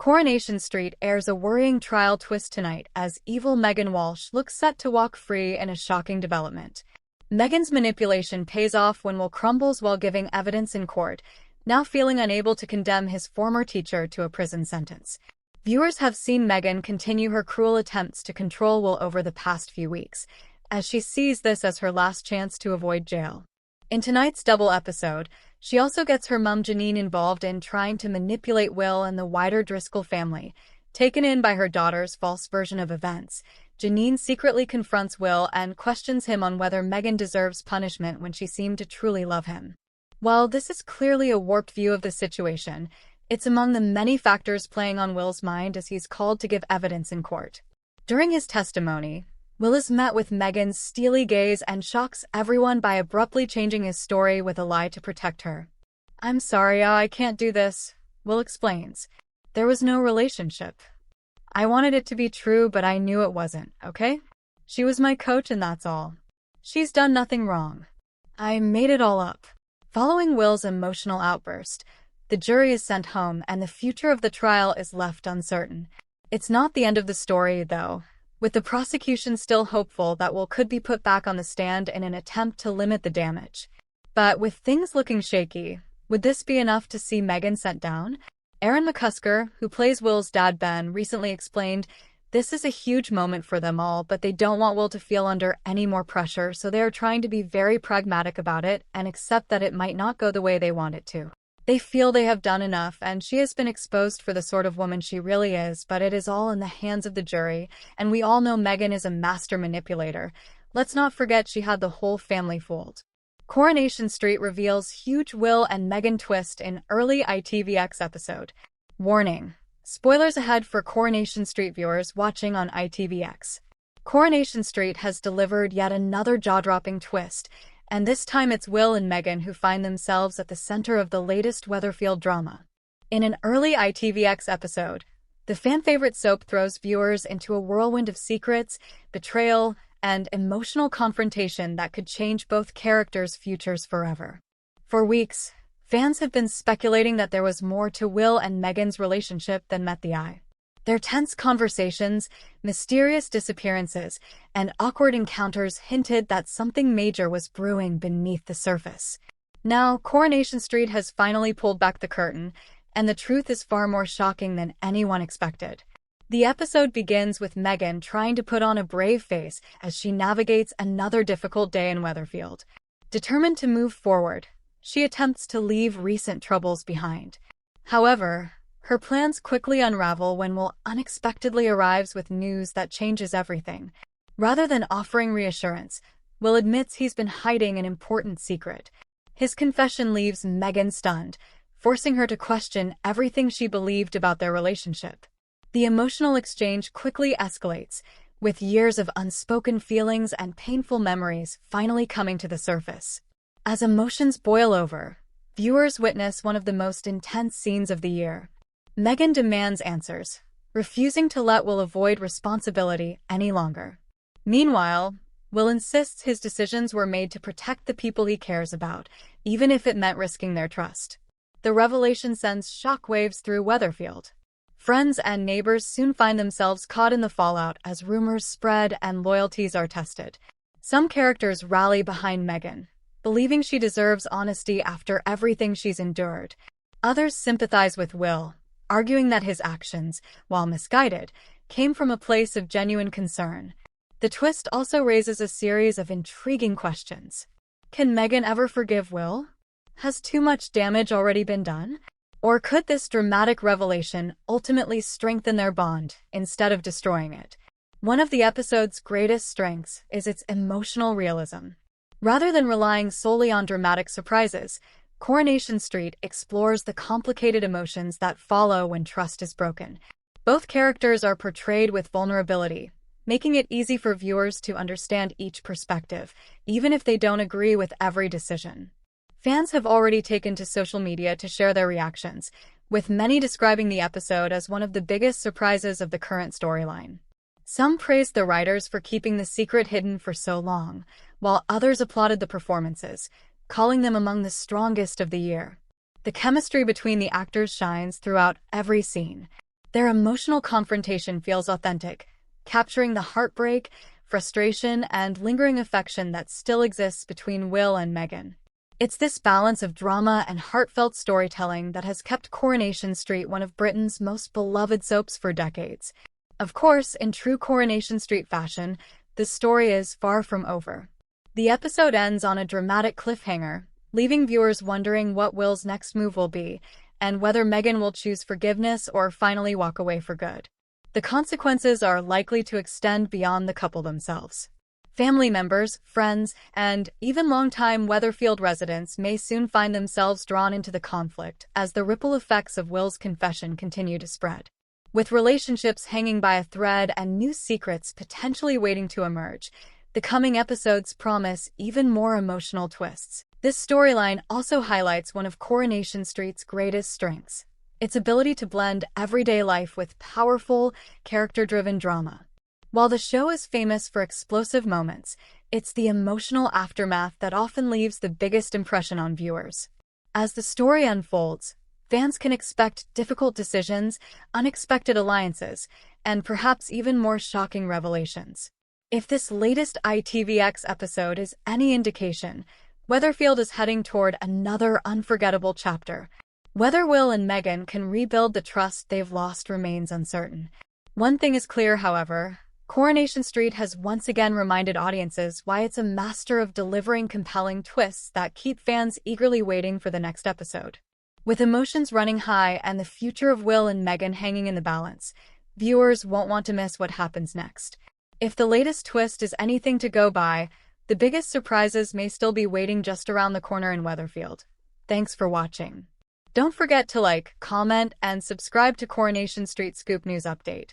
Coronation Street airs a worrying trial twist tonight as evil Megan Walsh looks set to walk free in a shocking development. Megan's manipulation pays off when Will crumbles while giving evidence in court, now feeling unable to condemn his former teacher to a prison sentence. Viewers have seen Megan continue her cruel attempts to control Will over the past few weeks, as she sees this as her last chance to avoid jail. In tonight's double episode, she also gets her mum Janine involved in trying to manipulate Will and the wider Driscoll family. Taken in by her daughter's false version of events, Janine secretly confronts Will and questions him on whether Megan deserves punishment when she seemed to truly love him. While this is clearly a warped view of the situation, it's among the many factors playing on Will's mind as he's called to give evidence in court. During his testimony, Will is met with Megan's steely gaze and shocks everyone by abruptly changing his story with a lie to protect her. "I'm sorry, I can't do this," Will explains. "There was no relationship. I wanted it to be true, but I knew it wasn't, okay? She was my coach and that's all. She's done nothing wrong. I made it all up." Following Will's emotional outburst, the jury is sent home and the future of the trial is left uncertain. It's not the end of the story, though, with the prosecution still hopeful that Will could be put back on the stand in an attempt to limit the damage. But with things looking shaky, would this be enough to see Megan sent down? Aaron McCusker, who plays Will's dad Ben, recently explained, "This is a huge moment for them all, but they don't want Will to feel under any more pressure, so they are trying to be very pragmatic about it and accept that it might not go the way they want it to. They feel they have done enough, and she has been exposed for the sort of woman she really is, but it is all in the hands of the jury, and we all know Megan is a master manipulator. Let's not forget she had the whole family fooled." Coronation Street reveals huge Will and Megan twist in early ITVX episode. Warning: spoilers ahead for Coronation Street viewers watching on ITVX. Coronation Street has delivered yet another jaw-dropping twist, and this time it's Will and Megan who find themselves at the center of the latest Weatherfield drama. In an early ITVX episode, the fan-favorite soap throws viewers into a whirlwind of secrets, betrayal, and emotional confrontation that could change both characters' futures forever. For weeks, fans have been speculating that there was more to Will and Megan's relationship than met the eye. Their tense conversations, mysterious disappearances, and awkward encounters hinted that something major was brewing beneath the surface. Now, Coronation Street has finally pulled back the curtain, and the truth is far more shocking than anyone expected. The episode begins with Megan trying to put on a brave face as she navigates another difficult day in Weatherfield. Determined to move forward, she attempts to leave recent troubles behind. However, her plans quickly unravel when Will unexpectedly arrives with news that changes everything. Rather than offering reassurance, Will admits he's been hiding an important secret. His confession leaves Megan stunned, forcing her to question everything she believed about their relationship. The emotional exchange quickly escalates, with years of unspoken feelings and painful memories finally coming to the surface. As emotions boil over, viewers witness one of the most intense scenes of the year. Megan demands answers, refusing to let Will avoid responsibility any longer. Meanwhile, Will insists his decisions were made to protect the people he cares about, even if it meant risking their trust. The revelation sends shockwaves through Weatherfield. Friends and neighbors soon find themselves caught in the fallout as rumors spread and loyalties are tested. Some characters rally behind Megan, believing she deserves honesty after everything she's endured. Others sympathize with Will, arguing that his actions, while misguided, came from a place of genuine concern. The twist also raises a series of intriguing questions. Can Megan ever forgive Will? Has too much damage already been done? Or could this dramatic revelation ultimately strengthen their bond instead of destroying it? One of the episode's greatest strengths is its emotional realism. Rather than relying solely on dramatic surprises, Coronation Street explores the complicated emotions that follow when trust is broken. Both characters are portrayed with vulnerability, making it easy for viewers to understand each perspective, even if they don't agree with every decision. Fans have already taken to social media to share their reactions, with many describing the episode as one of the biggest surprises of the current storyline. Some praised the writers for keeping the secret hidden for so long, while others applauded the performances, calling them among the strongest of the year. The chemistry between the actors shines throughout every scene. Their emotional confrontation feels authentic, capturing the heartbreak, frustration, and lingering affection that still exists between Will and Meghan. It's this balance of drama and heartfelt storytelling that has kept Coronation Street one of Britain's most beloved soaps for decades. Of course, in true Coronation Street fashion, the story is far from over. The episode ends on a dramatic cliffhanger, leaving viewers wondering what Will's next move will be, and whether Meghan will choose forgiveness or finally walk away for good. The consequences are likely to extend beyond the couple themselves. Family members, friends, and even longtime Weatherfield residents may soon find themselves drawn into the conflict as the ripple effects of Will's confession continue to spread. With relationships hanging by a thread and new secrets potentially waiting to emerge, the coming episodes promise even more emotional twists. This storyline also highlights one of Coronation Street's greatest strengths: its ability to blend everyday life with powerful, character-driven drama. While the show is famous for explosive moments, it's the emotional aftermath that often leaves the biggest impression on viewers. As the story unfolds, fans can expect difficult decisions, unexpected alliances, and perhaps even more shocking revelations. If this latest ITVX episode is any indication, Weatherfield is heading toward another unforgettable chapter. Whether Will and Meghan can rebuild the trust they've lost remains uncertain. One thing is clear, however: Coronation Street has once again reminded audiences why it's a master of delivering compelling twists that keep fans eagerly waiting for the next episode. With emotions running high and the future of Will and Meghan hanging in the balance, viewers won't want to miss what happens next. If the latest twist is anything to go by, the biggest surprises may still be waiting just around the corner in Weatherfield. Thanks for watching. Don't forget to like, comment, and subscribe to Coronation Street Scoop News Update.